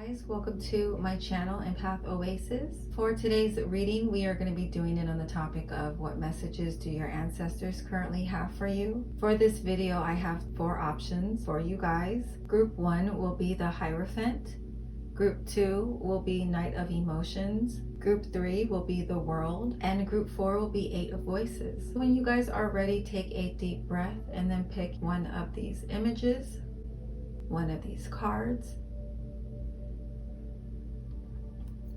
Guys, welcome to my channel, EmpathOasis. For today's reading, we are going to be doing it on the topic of what messages do your ancestors currently have for you. For this video, I have 4 options for you guys. Group 1 will be the Hierophant. Group 2 will be Knight of Emotions. Group 3 will be the World. And Group 4 will be 8 of Voices. When you guys are ready, take a deep breath and then pick one of these images, one of these cards.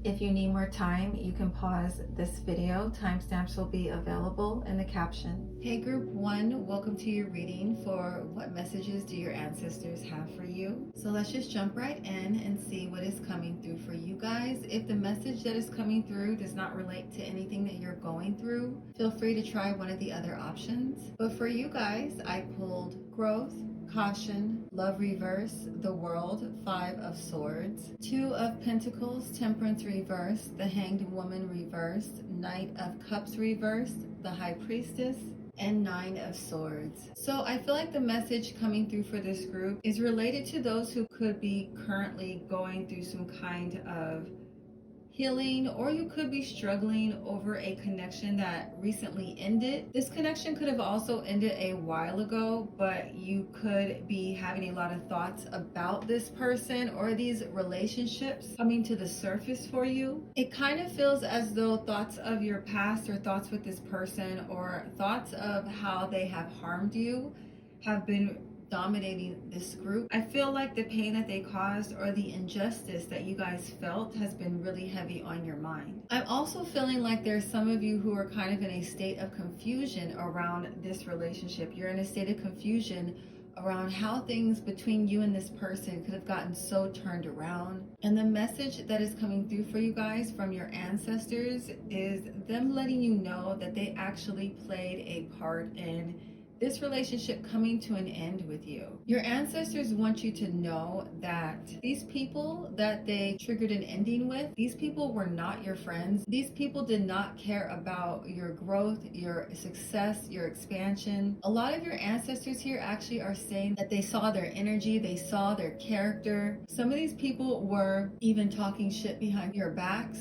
If you need more time, you can pause this video. Timestamps will be available in the caption. Hey Group 1, welcome to your reading for what messages do your ancestors have for you. So let's just jump right in and see what is coming through for you guys. If the message that is coming through does not relate to anything that you're going through, feel free to try one of the other options. But for you guys, I pulled Growth, Caution, Love Reverse, the World, 5 of Swords, 2 of Pentacles, Temperance reversed, the Hanged Woman reversed, Knight of Cups reversed, the High Priestess, and 9 of Swords. So I feel like the message coming through for this group is related to those who could be currently going through some kind of healing, or you could be struggling over a connection that recently ended. This connection could have also ended a while ago, but you could be having a lot of thoughts about this person or these relationships coming to the surface for you. It kind of feels as though thoughts of your past or thoughts with this person or thoughts of how they have harmed you have been dominating this group. I feel like the pain that they caused or the injustice that you guys felt has been really heavy on your mind. I'm also feeling like there's some of you who are kind of in a state of confusion around this relationship. You're in a state of confusion around how things between you and this person could have gotten so turned around. And the message that is coming through for you guys from your ancestors is them letting you know that they actually played a part in this relationship coming to an end with you. Your ancestors want you to know that these people that they triggered an ending with, these people were not your friends. These people did not care about your growth, your success, your expansion. A lot of your ancestors here actually are saying that they saw their energy, they saw their character. Some of these people were even talking shit behind your backs.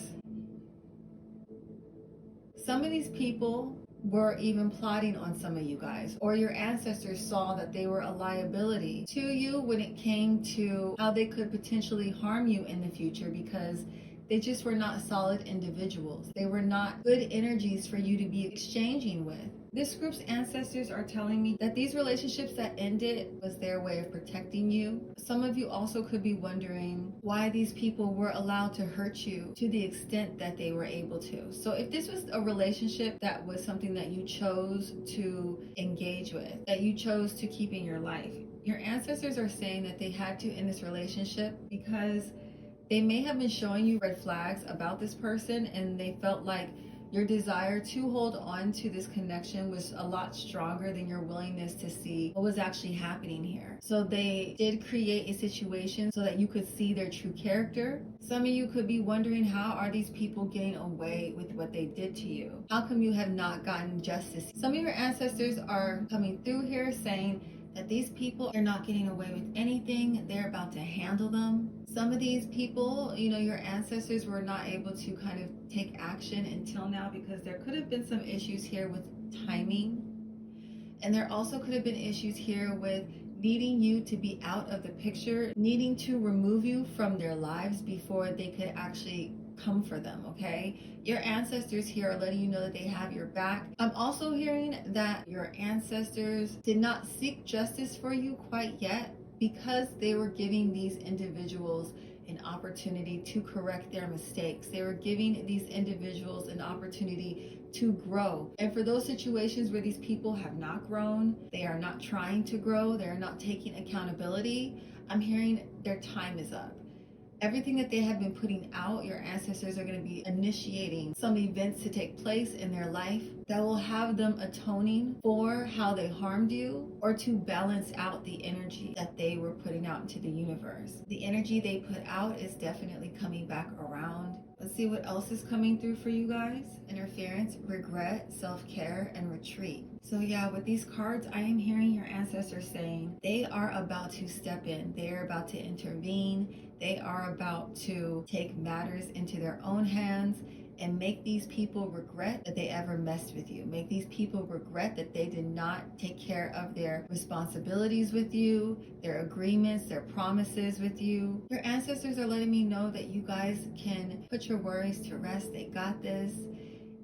Some of these people were even plotting on some of you guys, or your ancestors saw that they were a liability to you when it came to how they could potentially harm you in the future, because they just were not solid individuals. They were not good energies for you to be exchanging with. This group's ancestors are telling me that these relationships that ended was their way of protecting you. Some of you also could be wondering why these people were allowed to hurt you to the extent that they were able to. So if this was a relationship that was something that you chose to engage with, that you chose to keep in your life, your ancestors are saying that they had to end this relationship because they may have been showing you red flags about this person, and they felt like your desire to hold on to this connection was a lot stronger than your willingness to see what was actually happening here. So they did create a situation so that you could see their true character. Some of you could be wondering, how are these people getting away with what they did to you? How come you have not gotten justice? Some of your ancestors are coming through here saying that these people are not getting away with anything. They're about to handle them. Some of these people, your ancestors were not able to kind of take action until now because there could have been some issues here with timing. And there also could have been issues here with needing you to be out of the picture, needing to remove you from their lives before they could actually come for them, okay? Your ancestors here are letting you know that they have your back. I'm also hearing that your ancestors did not seek justice for you quite yet because they were giving these individuals an opportunity to correct their mistakes. They were giving these individuals an opportunity to grow. And for those situations where these people have not grown, they are not trying to grow, they're not taking accountability, I'm hearing their time is up. Everything that they have been putting out, your ancestors are going to be initiating some events to take place in their life that will have them atoning for how they harmed you, or to balance out the energy that they were putting out into the universe. The energy they put out is definitely coming back around. Let's see what else is coming through for you guys. Interference, regret, self-care, and retreat. So yeah, with these cards, I am hearing your ancestors saying they are about to step in. They are about to intervene. They are about to take matters into their own hands and make these people regret that they ever messed with you. Make these people regret that they did not take care of their responsibilities with you, their agreements, their promises with you. Your ancestors are letting me know that you guys can put your worries to rest. They got this.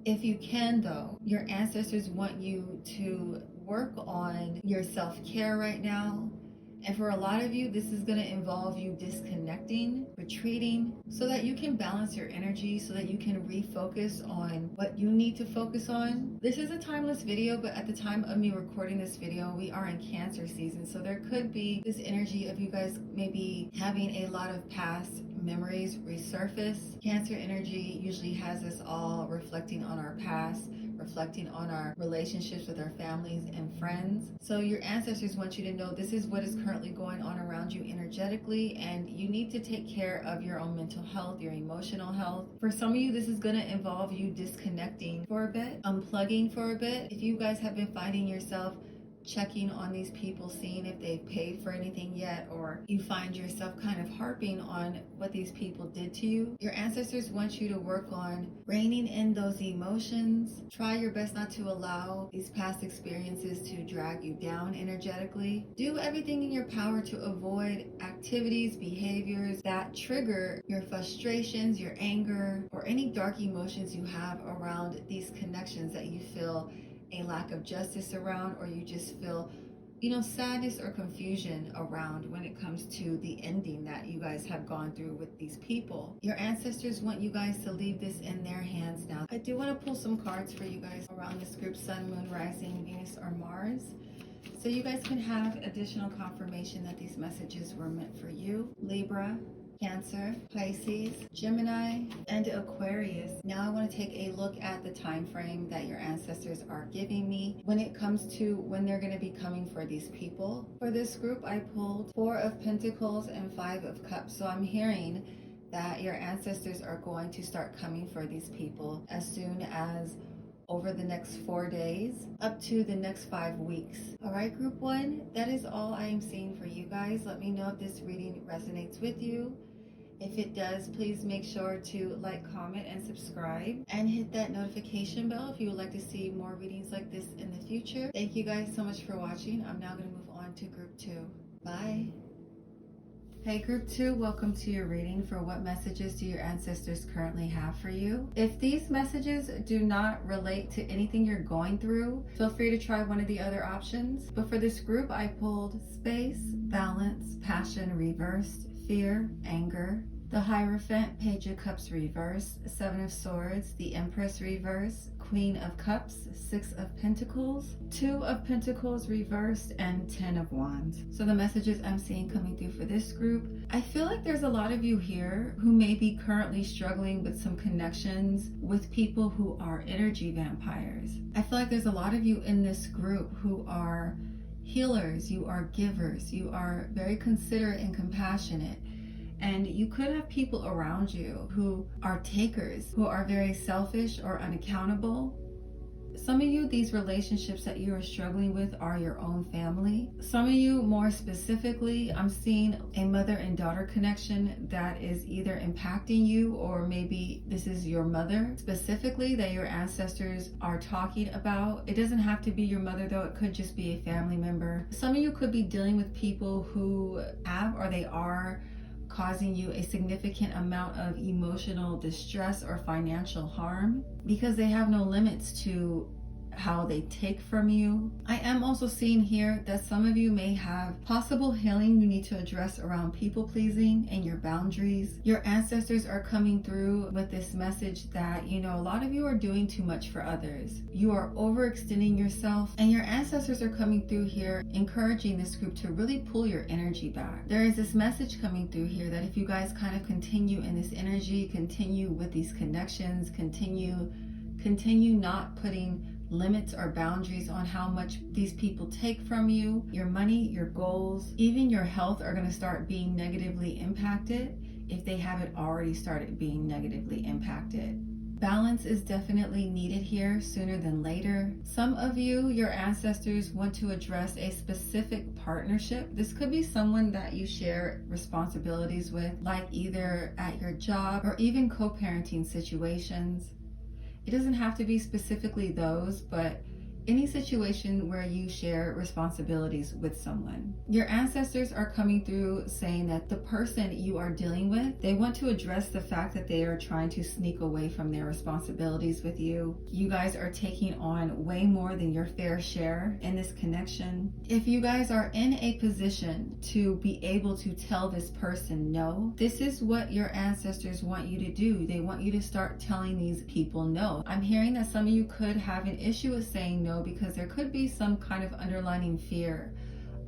If you can, though, your ancestors want you to work on your self-care right now. And for a lot of you, this is going to involve you disconnecting, retreating, so that you can balance your energy, so that you can refocus on what you need to focus on. This is a timeless video, but at the time of me recording this video, we are in Cancer season. So there could be this energy of you guys maybe having a lot of past memories resurface. Cancer energy usually has us all reflecting on our past, reflecting on our relationships with our families and friends. So your ancestors want you to know this is what is currently going on around you energetically, and you need to take care of your own mental health, your emotional health. For some of you, this is going to involve you disconnecting for a bit, unplugging for a bit. If you guys have been finding yourself checking on these people, seeing if they've paid for anything yet, or you find yourself kind of harping on what these people did to you, your ancestors want you to work on reining in those emotions. Try your best not to allow these past experiences to drag you down energetically. Do everything in your power to avoid activities, behaviors that trigger your frustrations, your anger, or any dark emotions you have around these connections that you feel a lack of justice around, or you just feel, sadness or confusion around when it comes to the ending that you guys have gone through with these people. Your ancestors want you guys to leave this in their hands now. I do want to pull some cards for you guys around this group: Sun, Moon, Rising, Venus, or Mars, so you guys can have additional confirmation that these messages were meant for you. Libra, Cancer, Pisces, Gemini, and Aquarius. Now I want to take a look at the time frame that your ancestors are giving me when it comes to when they're going to be coming for these people. For this group, I pulled 4 of Pentacles and 5 of Cups. So I'm hearing that your ancestors are going to start coming for these people as soon as over the next 4 days up to the next 5 weeks. All right, group 1, that is all I am seeing for you guys. Let me know if this reading resonates with you. If it does, please make sure to like, comment, and subscribe, and hit that notification bell if you would like to see more readings like this in the future. Thank you guys so much for watching. I'm now going to move on to group 2. Bye. Hey group 2, welcome to your reading for what messages do your ancestors currently have for you. If these messages do not relate to anything you're going through, feel free to try one of the other options. But for this group, I pulled Space, Balance, Passion Reversed, Fear, Anger, the Hierophant, Page of Cups reversed, 7 of Swords, the Empress reversed, Queen of Cups, 6 of Pentacles, 2 of Pentacles reversed, and 10 of Wands. So the messages I'm seeing coming through for this group, I feel like there's a lot of you here who may be currently struggling with some connections with people who are energy vampires. I feel like there's a lot of you in this group who are healers, you are givers, you are very considerate and compassionate. And you could have people around you who are takers, who are very selfish or unaccountable. Some of you, these relationships that you are struggling with are your own family. Some of you, more specifically, I'm seeing a mother and daughter connection that is either impacting you, or maybe this is your mother specifically that your ancestors are talking about. It doesn't have to be your mother though, it could just be a family member. Some of you could be dealing with people who have, or they are, causing you a significant amount of emotional distress or financial harm because they have no limits to how they take from you. I am also seeing here that some of you may have possible healing you need to address around people pleasing and your boundaries. Your ancestors are coming through with this message that, a lot of you are doing too much for others. You are overextending yourself, and your ancestors are coming through here encouraging this group to really pull your energy back. There is this message coming through here that if you guys kind of continue in this energy, continue with these connections, continue not putting limits or boundaries on how much these people take from you. Your money, your goals, even your health are going to start being negatively impacted if they haven't already started being negatively impacted. Balance is definitely needed here sooner than later. Some of you, your ancestors, want to address a specific partnership. This could be someone that you share responsibilities with, like either at your job or even co-parenting situations. It doesn't have to be specifically those, but any situation where you share responsibilities with someone. Your ancestors are coming through saying that the person you are dealing with, they want to address the fact that they are trying to sneak away from their responsibilities with you. You guys are taking on way more than your fair share in this connection. If you guys are in a position to be able to tell this person no, this is what your ancestors want you to do. They want you to start telling these people no. I'm hearing that some of you could have an issue with saying no because there could be some kind of underlying fear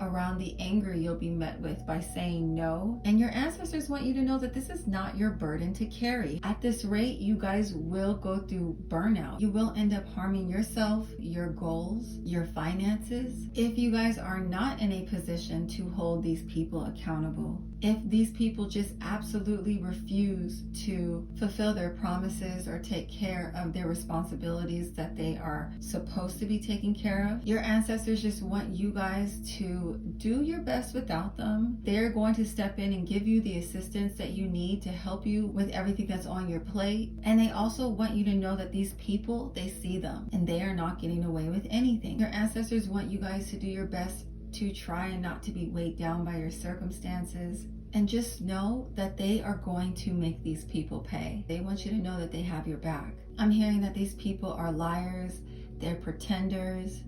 around the anger you'll be met with by saying no. And your ancestors want you to know that this is not your burden to carry. At this rate, you guys will go through burnout. You will end up harming yourself, your goals, your finances, if you guys are not in a position to hold these people accountable. If these people just absolutely refuse to fulfill their promises or take care of their responsibilities that they are supposed to be taking care of, your ancestors just want you guys to do your best without them. They're going to step in and give you the assistance that you need to help you with everything that's on your plate. And they also want you to know that these people, they see them and they are not getting away with anything. Your ancestors want you guys to do your best to try and not to be weighed down by your circumstances. And just know that they are going to make these people pay. They want you to know that they have your back. I'm hearing that these people are liars, they're pretenders,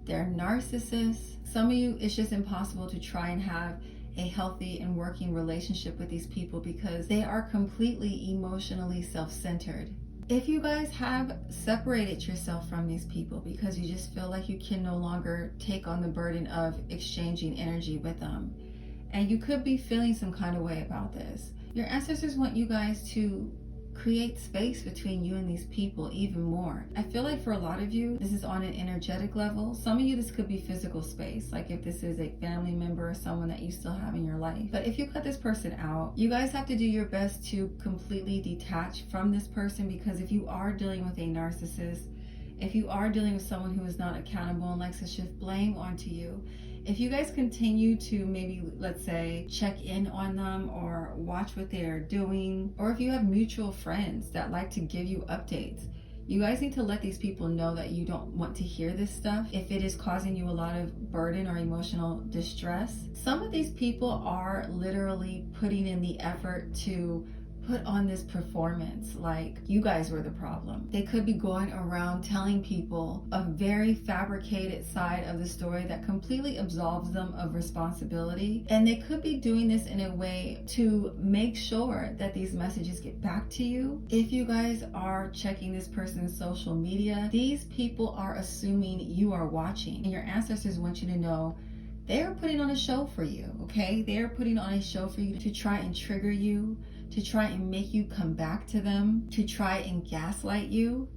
they're narcissists. Some of you, it's just impossible to try and have a healthy and working relationship with these people because they are completely emotionally self-centered. If you guys have separated yourself from these people because you just feel like you can no longer take on the burden of exchanging energy with them, and you could be feeling some kind of way about this, your ancestors want you guys to create space between you and these people even more. I feel like for a lot of you, this is on an energetic level. Some of you, this could be physical space, like if this is a family member or someone that you still have in your life. But if you cut this person out, you guys have to do your best to completely detach from this person, because if you are dealing with a narcissist, if you are dealing with someone who is not accountable and likes to shift blame onto you, if you guys continue to maybe, let's say, check in on them or watch what they are doing, or if you have mutual friends that like to give you updates, you guys need to let these people know that you don't want to hear this stuff if it is causing you a lot of burden or emotional distress. Some of these people are literally putting in the effort to put on this performance like you guys were the problem. They could be going around telling people a very fabricated side of the story that completely absolves them of responsibility. And they could be doing this in a way to make sure that these messages get back to you. If you guys are checking this person's social media, these people are assuming you are watching, and your ancestors want you to know they are putting on a show for you, okay? They are putting on a show for you to try and trigger you, to try and make you come back to them, to try and gaslight you.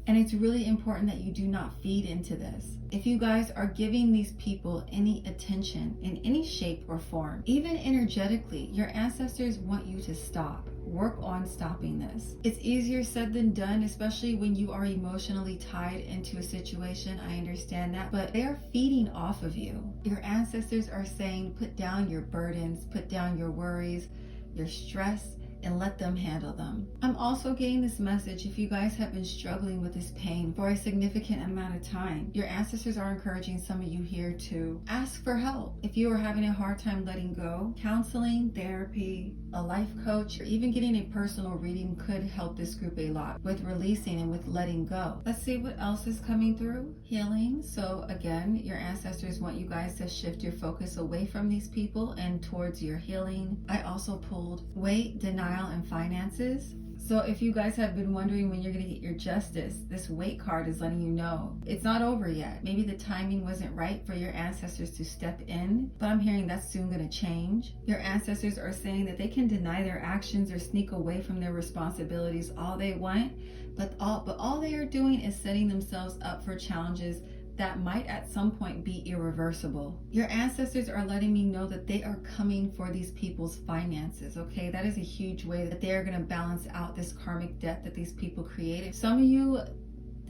And it's really important that you do not feed into this. If you guys are giving these people any attention in any shape or form, even energetically, your ancestors want you to stop. Work on stopping this. It's easier said than done, especially when you are emotionally tied into a situation. I understand that, but they are feeding off of you. Your ancestors are saying, put down your burdens, put down your worries, your stress, and let them handle them. I'm also getting this message, if you guys have been struggling with this pain for a significant amount of time, your ancestors are encouraging some of you here to ask for help. If you are having a hard time letting go, counseling, therapy, a life coach, or even getting a personal reading could help this group a lot with releasing and with letting go. Let's see what else is coming through. Healing. So again, your ancestors want you guys to shift your focus away from these people and towards your healing. I also pulled weight, denial, and finances. So if you guys have been wondering when you're going to get your justice, this weight card is letting you know it's not over yet. Maybe the timing wasn't right for your ancestors to step in, but I'm hearing that's soon going to change. Your ancestors are saying that they can deny their actions or sneak away from their responsibilities all they want, but all they are doing is setting themselves up for challenges that might at some point be irreversible. Your ancestors are letting me know that they are coming for these people's finances, okay? That is a huge way that they are going to balance out this karmic debt that these people created. Some of you,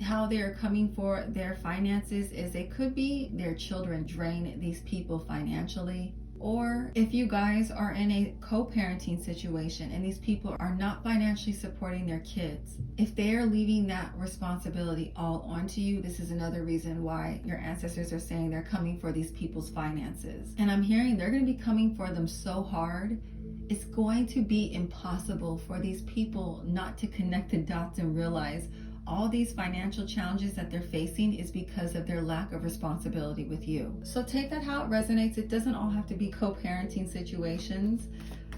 how they are coming for their finances is it could be their children drain these people financially. Or if you guys are in a co-parenting situation and these people are not financially supporting their kids, if they are leaving that responsibility all onto you, this is another reason why your ancestors are saying they're coming for these people's finances. And I'm hearing they're going to be coming for them so hard, it's going to be impossible for these people not to connect the dots and realize all these financial challenges that they're facing is because of their lack of responsibility with you. So take that how it resonates. It doesn't all have to be co-parenting situations.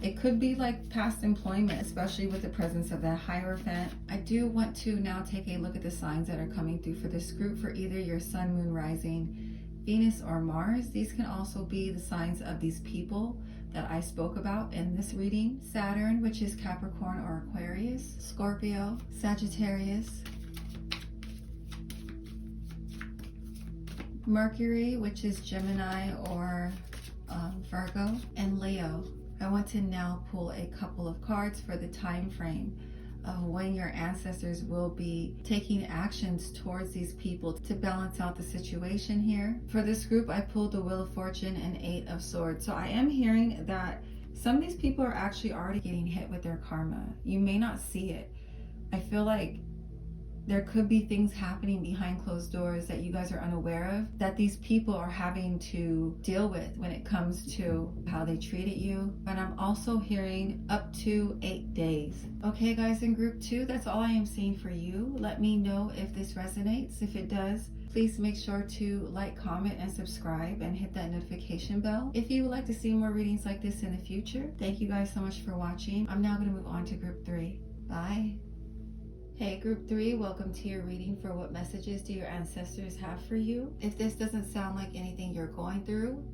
It could be like past employment, especially with the presence of that Hierophant. I do want to now take a look at the signs that are coming through for this group for either your sun, moon, rising, Venus, or Mars. These can also be the signs of these people that I spoke about in this reading. Saturn, which is Capricorn or Aquarius, Scorpio, Sagittarius, Mercury, which is Gemini or Virgo, and Leo. I want to now pull a couple of cards for the time frame of when your ancestors will be taking actions towards these people to balance out the situation here. For this group, I pulled the Wheel of Fortune and 8 of Swords. So I am hearing that some of these people are actually already getting hit with their karma. You may not see it. I feel like there could be things happening behind closed doors that you guys are unaware of that these people are having to deal with when it comes to how they treated you. And I'm also hearing up to 8 days. Okay, guys, in group 2, that's all I am seeing for you. Let me know if this resonates. If it does, please make sure to like, comment, and subscribe and hit that notification bell. If you would like to see more readings like this in the future, thank you guys so much for watching. I'm now going to move on to group 3. Bye. Hey group 3, welcome to your reading for what messages do your ancestors have for you. If this doesn't sound like anything you're going through,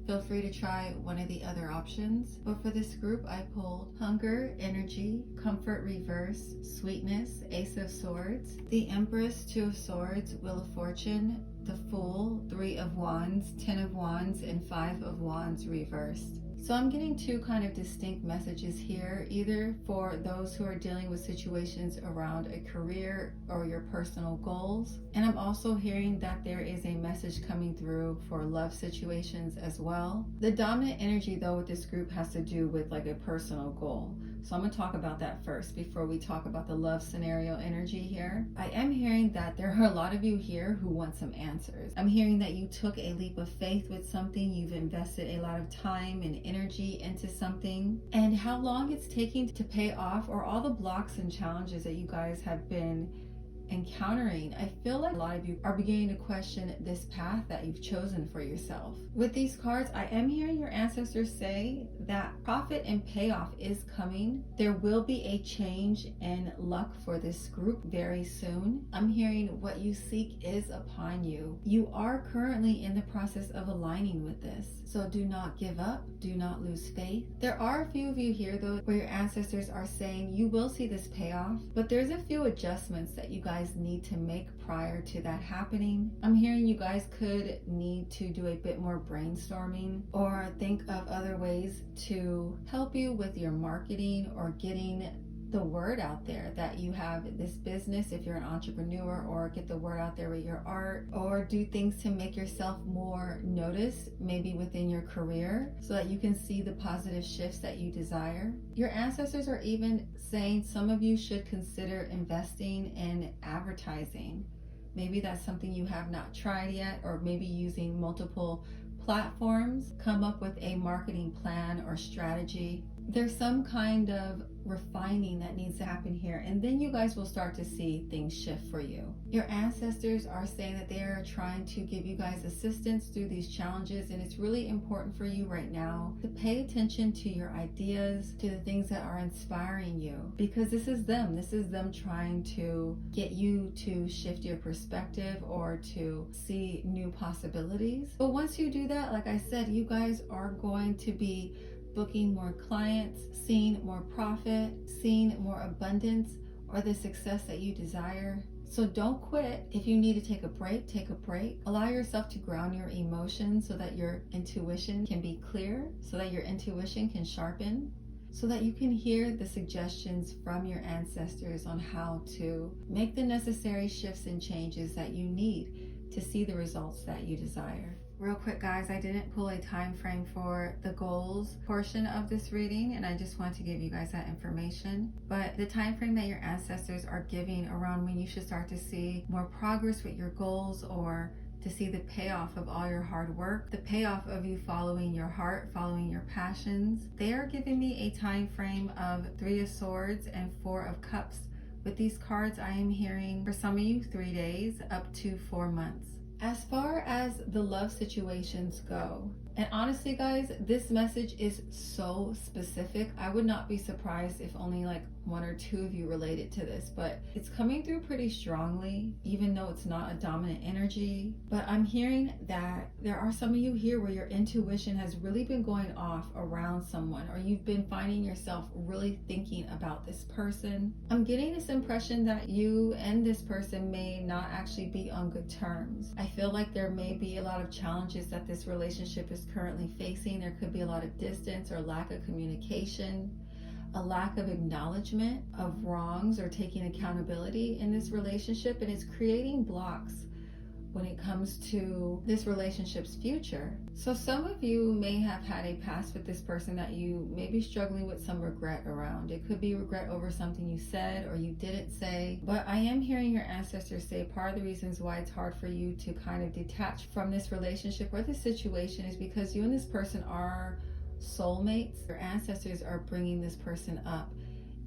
feel free to try one of the other options. But for this group, I pulled Hunger, Energy, Comfort Reverse, Sweetness, Ace of Swords, the Empress, 2 of Swords, Wheel of Fortune, the Fool, 3 of Wands, 10 of Wands, and 5 of Wands reversed. So I'm getting 2 kind of distinct messages here, either for those who are dealing with situations around a career or your personal goals. And I'm also hearing that there is a message coming through for love situations as well. The dominant energy though with this group has to do with like a personal goal. So I'm going to talk about that first before we talk about the love scenario energy here. I am hearing that there are a lot of you here who want some answers. I'm hearing that you took a leap of faith with something. You've invested a lot of time and energy into something. And how long it's taking to pay off, or all the blocks and challenges that you guys have been encountering, I feel like a lot of you are beginning to question this path that you've chosen for yourself. With these cards, I am hearing your ancestors say that profit and payoff is coming. There will be a change in luck for this group very soon. I'm hearing what you seek is upon you. You are currently in the process of aligning with this. So do not give up. Do not lose faith. There are a few of you here though where your ancestors are saying you will see this payoff, but there's a few adjustments that you guys need to make prior to that happening. I'm hearing you guys could need to do a bit more brainstorming or think of other ways to help you with your marketing or getting the word out there that you have this business if you're an entrepreneur, or get the word out there with your art, or do things to make yourself more noticed maybe within your career so that you can see the positive shifts that you desire. Your ancestors are even saying some of you should consider investing in advertising. Maybe that's something you have not tried yet, or maybe using multiple platforms. Come up with a marketing plan or strategy There's some kind of refining that needs to happen here, and then you guys will start to see things shift for you. Your ancestors are saying that they are trying to give you guys assistance through these challenges, and it's really important for you right now to pay attention to your ideas, to the things that are inspiring you, because this is them trying to get you to shift your perspective or to see new possibilities. But once you do that, like I said, you guys are going to be booking more clients, seeing more profit, seeing more abundance, or the success that you desire. So don't quit. If you need to take a break, take a break. Allow yourself to ground your emotions so that your intuition can be clear, so that your intuition can sharpen, so that you can hear the suggestions from your ancestors on how to make the necessary shifts and changes that you need to see the results that you desire. Real quick, guys, I didn't pull a time frame for the goals portion of this reading, and I just want to give you guys that information. But the time frame that your ancestors are giving around when you should start to see more progress with your goals, or to see the payoff of all your hard work, the payoff of you following your heart, following your passions. They are giving me a time frame of 3 of Swords and 4 of Cups. With these cards, I am hearing for some of you 3 days up to 4 months. As far as the love situations go, and honestly guys, this message is so specific. I would not be surprised if only like 1 or 2 of you related to this, but it's coming through pretty strongly, even though it's not a dominant energy. But I'm hearing that there are some of you here where your intuition has really been going off around someone, or you've been finding yourself really thinking about this person. I'm getting this impression that you and this person may not actually be on good terms. I feel like there may be a lot of challenges that this relationship is currently facing. There could be a lot of distance or lack of communication, a lack of acknowledgement of wrongs or taking accountability in this relationship, and it's creating blocks when it comes to this relationship's future. So some of you may have had a past with this person that you may be struggling with some regret around. It could be regret over something you said or you didn't say. But I am hearing your ancestors say part of the reasons why it's hard for you to kind of detach from this relationship or this situation is because you and this person are soulmates. Your ancestors are bringing this person up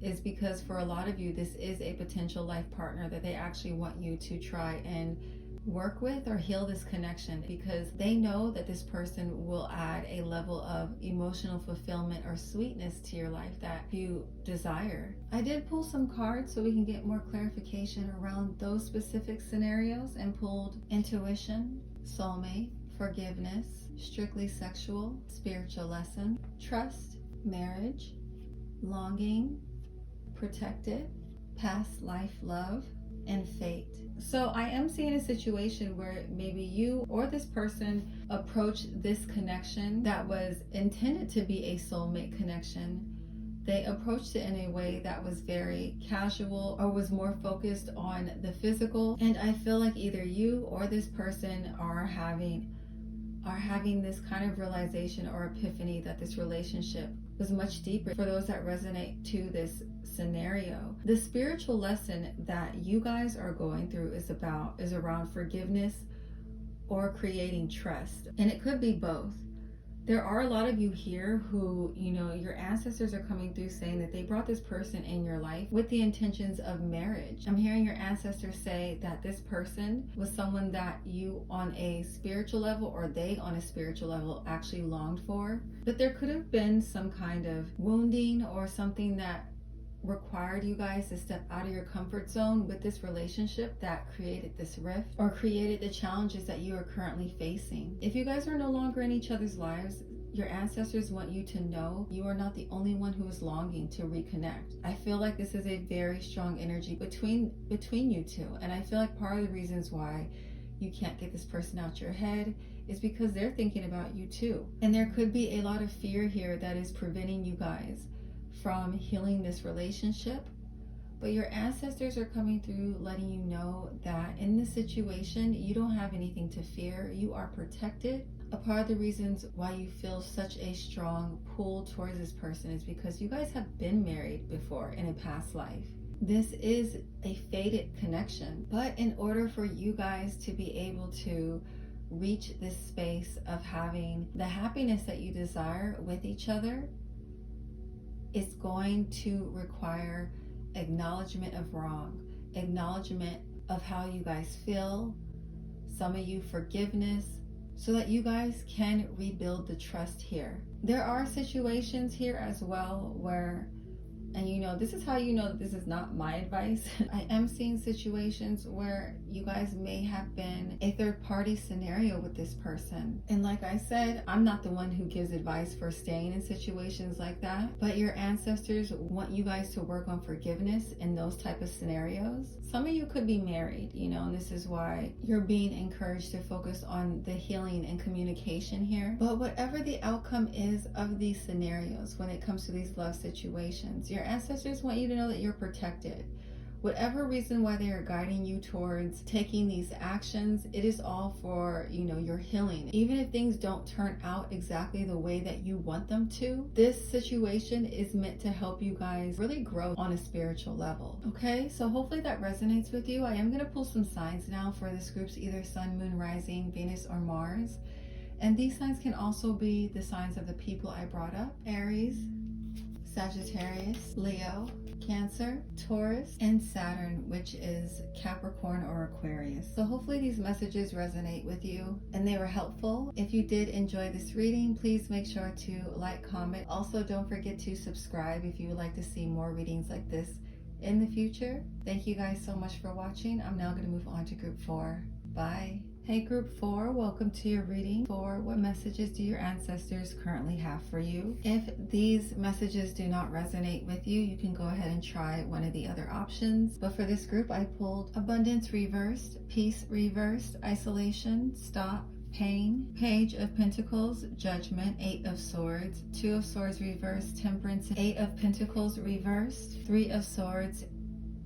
is because for a lot of you, this is a potential life partner that they actually want you to try and work with or heal this connection, because they know that this person will add a level of emotional fulfillment or sweetness to your life that you desire. I did pull some cards so we can get more clarification around those specific scenarios, and pulled intuition, soulmate, forgiveness, strictly sexual, spiritual lesson, trust, marriage, longing, protected, past life love, and fate. So I am seeing a situation where maybe you or this person approached this connection that was intended to be a soulmate connection. They approached it in a way that was very casual or was more focused on the physical. And I feel like either you or this person are having this kind of realization or epiphany that this relationship was much deeper. For those that resonate to this scenario, the spiritual lesson that you guys are going through is around forgiveness or creating trust, and it could be both. There are a lot of you here who, your ancestors are coming through saying that they brought this person in your life with the intentions of marriage. I'm hearing your ancestors say that this person was someone that you on a spiritual level, or they on a spiritual level, actually longed for. But there could have been some kind of wounding or something that required you guys to step out of your comfort zone with this relationship that created this rift or created the challenges that you are currently facing. If you guys are no longer in each other's lives, your ancestors want you to know you are not the only one who is longing to reconnect. I feel like this is a very strong energy between you two, and I feel like part of the reasons why you can't get this person out your head is because they're thinking about you too. And there could be a lot of fear here that is preventing you guys from healing this relationship. But your ancestors are coming through letting you know that in this situation, you don't have anything to fear. You are protected. A part of the reasons why you feel such a strong pull towards this person is because you guys have been married before in a past life. This is a fated connection. But in order for you guys to be able to reach this space of having the happiness that you desire with each other, it's going to require acknowledgement of wrong, acknowledgement of how you guys feel, some of you forgiveness, so that you guys can rebuild the trust here. There are situations here as well where, and you know, this is how you know that this is not my advice. I am seeing situations where you guys may have been a third party scenario with this person. And like I said, I'm not the one who gives advice for staying in situations like that, but your ancestors want you guys to work on forgiveness in those type of scenarios. Some of you could be married, you know, and this is why you're being encouraged to focus on the healing and communication here. But whatever the outcome is of these scenarios, when it comes to these love situations, your ancestors want you to know that you're protected. Whatever reason why they are guiding you towards taking these actions, it is all for, you know, your healing. Even if things don't turn out exactly the way that you want them to, this situation is meant to help you guys really grow on a spiritual level. Okay, so hopefully that resonates with you. I am going to pull some signs now for this group's either sun, moon, rising, Venus, or Mars. And these signs can also be the signs of the people I brought up: Aries, Sagittarius, Leo, Cancer, Taurus, and Saturn, which is Capricorn or Aquarius. So hopefully these messages resonate with you and they were helpful. If you did enjoy this reading, please make sure to like, comment. Also, don't forget to subscribe if you would like to see more readings like this in the future. Thank you guys so much for watching. I'm now going to move on to group 4. Bye. Hey group 4, welcome to your reading for what messages do your ancestors currently have for you. If these messages do not resonate with you, you can go ahead and try one of the other options. But for this group, I pulled abundance reversed, peace reversed, isolation, stop, pain, Page of Pentacles, Judgment, 8 of Swords, 2 of Swords reversed, Temperance, 8 of Pentacles reversed, 3 of Swords,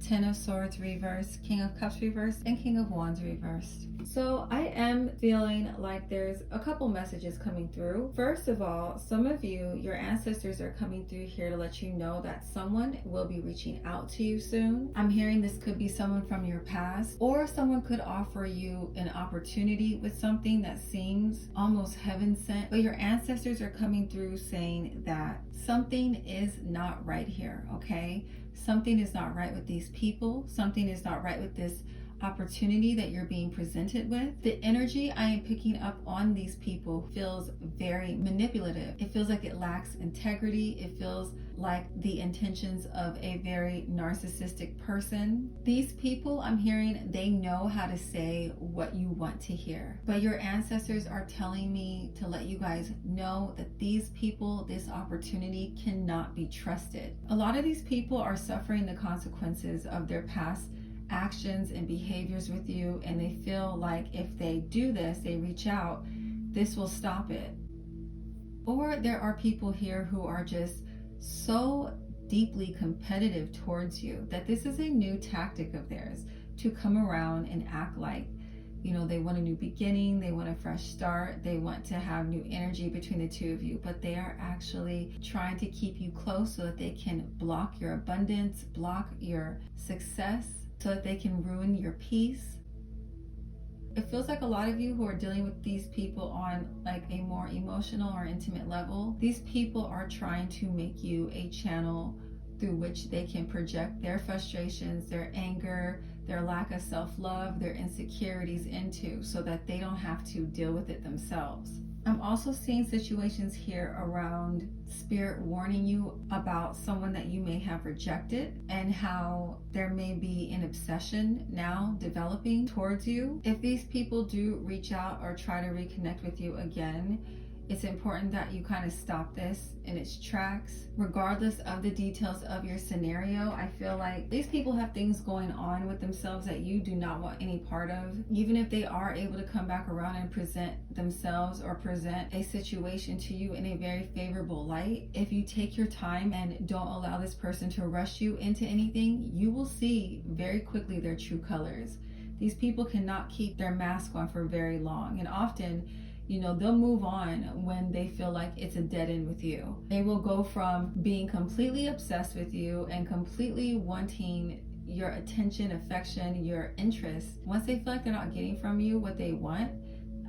10 of Swords reversed, King of Cups reversed, and King of Wands reversed. So I am feeling like there's a couple messages coming through. First of all, some of you, your ancestors are coming through here to let you know that someone will be reaching out to you soon. I'm hearing this could be someone from your past, or someone could offer you an opportunity with something that seems almost heaven sent, but your ancestors are coming through saying that something is not right here, okay? Something is not right with these people. Something is not right with this opportunity that you're being presented with. The energy I am picking up on these people feels very manipulative. It feels like it lacks integrity. It feels like the intentions of a very narcissistic person. These people, I'm hearing, they know how to say what you want to hear. But your ancestors are telling me to let you guys know that these people, this opportunity cannot be trusted. A lot of these people are suffering the consequences of their past actions and behaviors with you, and they feel like if they do this, they reach out, this will stop it. Or there are people here who are just so deeply competitive towards you that this is a new tactic of theirs to come around and act like, you know, they want a new beginning, they want a fresh start, they want to have new energy between the two of you, but they are actually trying to keep you close so that they can block your abundance, block your success, so that they can ruin your peace. It feels like a lot of you who are dealing with these people on like a more emotional or intimate level, these people are trying to make you a channel through which they can project their frustrations, their anger, their lack of self-love, their insecurities into, so that they don't have to deal with it themselves. I'm also seeing situations here around spirit warning you about someone that you may have rejected and how there may be an obsession now developing towards you. If these people do reach out or try to reconnect with you again, it's important that you kind of stop this in its tracks. Regardless of the details of your scenario, I feel like these people have things going on with themselves that you do not want any part of. Even if they are able to come back around and present themselves or present a situation to you in a very favorable light, if you take your time and don't allow this person to rush you into anything, you will see very quickly their true colors. These people cannot keep their mask on for very long, and often, you know, they'll move on when they feel like it's a dead end with you. They will go from being completely obsessed with you and completely wanting your attention, affection, your interest. Once they feel like they're not getting from you what they want,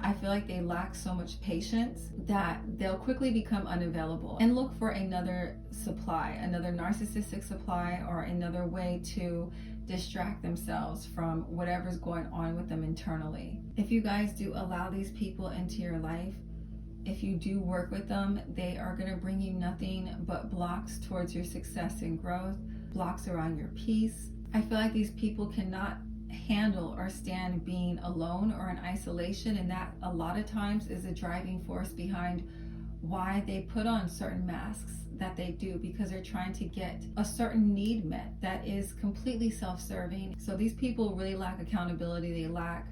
I feel like they lack so much patience that they'll quickly become unavailable and look for another supply, another narcissistic supply, or another way to distract themselves from whatever's going on with them internally. If you guys do allow these people into your life, if you do work with them, they are going to bring you nothing but blocks towards your success and growth, blocks around your peace. I feel like these people cannot handle or stand being alone or in isolation, and that a lot of times is a driving force behind why they put on certain masks that they do, because they're trying to get a certain need met that is completely self-serving. So these people really lack accountability, they lack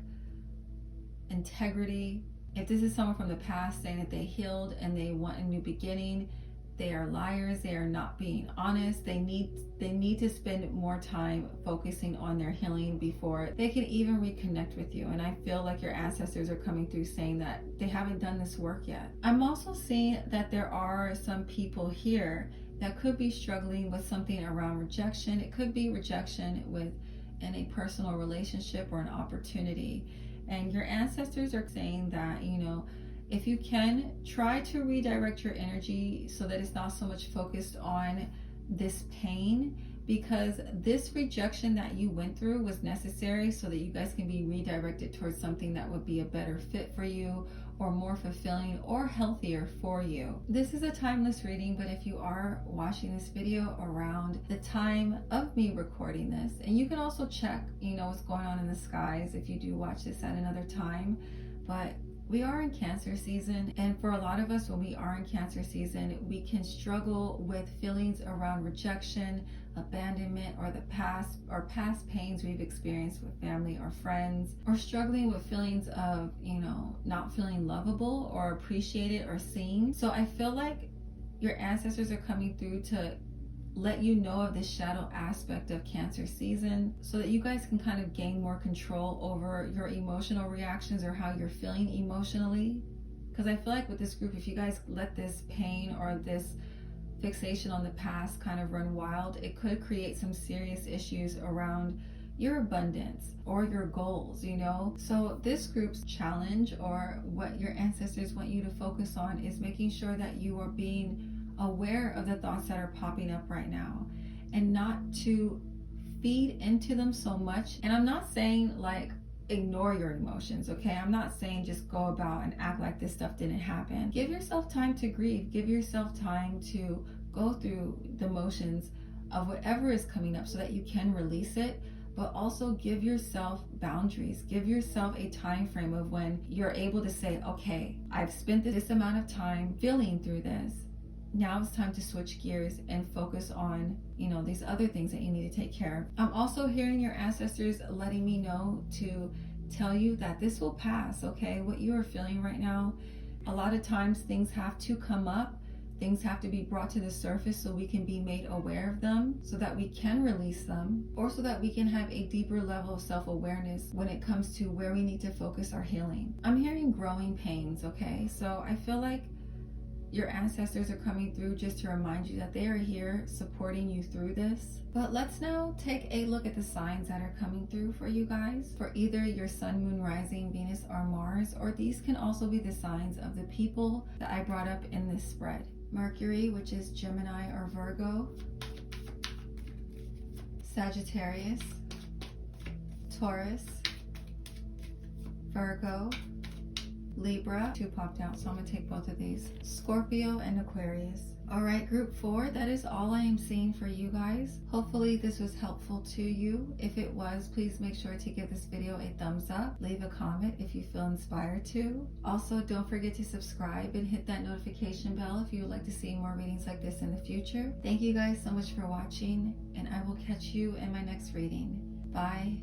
integrity. If this is someone from the past saying that they healed and they want a new beginning, they are liars. They are not being honest. They need to spend more time focusing on their healing before they can even reconnect with you. And I feel like your ancestors are coming through saying that they haven't done this work yet. I'm also seeing that there are some people here that could be struggling with something around rejection. It could be rejection in a personal relationship or an opportunity. And your ancestors are saying that, if you can, try to redirect your energy so that it's not so much focused on this pain, because this rejection that you went through was necessary so that you guys can be redirected towards something that would be a better fit for you, or more fulfilling or healthier for you. This is a timeless reading, but if you are watching this video around the time of me recording this, and you can also check, what's going on in the skies if you do watch this at another time, but we are in Cancer season, and for a lot of us, when we are in Cancer season, we can struggle with feelings around rejection, abandonment, or past pains we've experienced with family or friends, or struggling with feelings of, not feeling lovable or appreciated or seen. So I feel like your ancestors are coming through to let you know of this shadow aspect of Cancer season so that you guys can kind of gain more control over your emotional reactions or how you're feeling emotionally. Because I feel like with this group, if you guys let this pain or this fixation on the past kind of run wild, it could create some serious issues around your abundance or your goals, So this group's challenge, or what your ancestors want you to focus on, is making sure that you are being aware of the thoughts that are popping up right now and not to feed into them so much. And I'm not saying like ignore your emotions, okay? I'm not saying just go about and act like this stuff didn't happen. Give yourself time to grieve. Give yourself time to go through the motions of whatever is coming up so that you can release it, but also give yourself boundaries. Give yourself a time frame of when you're able to say, okay, I've spent this amount of time feeling through this. Now it's time to switch gears and focus on, these other things that you need to take care of. I'm also hearing your ancestors letting me know to tell you that this will pass, okay? What you are feeling right now, a lot of times things have to come up. Things have to be brought to the surface so we can be made aware of them, so that we can release them, or so that we can have a deeper level of self-awareness when it comes to where we need to focus our healing. I'm hearing growing pains, okay? So I feel like your ancestors are coming through just to remind you that they are here supporting you through this. But let's now take a look at the signs that are coming through for you guys, for either your sun, moon, rising, Venus, or Mars, or these can also be the signs of the people that I brought up in this spread. Mercury, which is Gemini or Virgo, Sagittarius, Taurus, Virgo, Libra, 2 popped out, so I'm going to take both of these, Scorpio, and Aquarius. All right, group 4, that is all I am seeing for you guys. Hopefully this was helpful to you. If it was, please make sure to give this video a thumbs up. Leave a comment if you feel inspired to. Also, don't forget to subscribe and hit that notification bell if you would like to see more readings like this in the future. Thank you guys so much for watching, and I will catch you in my next reading. Bye.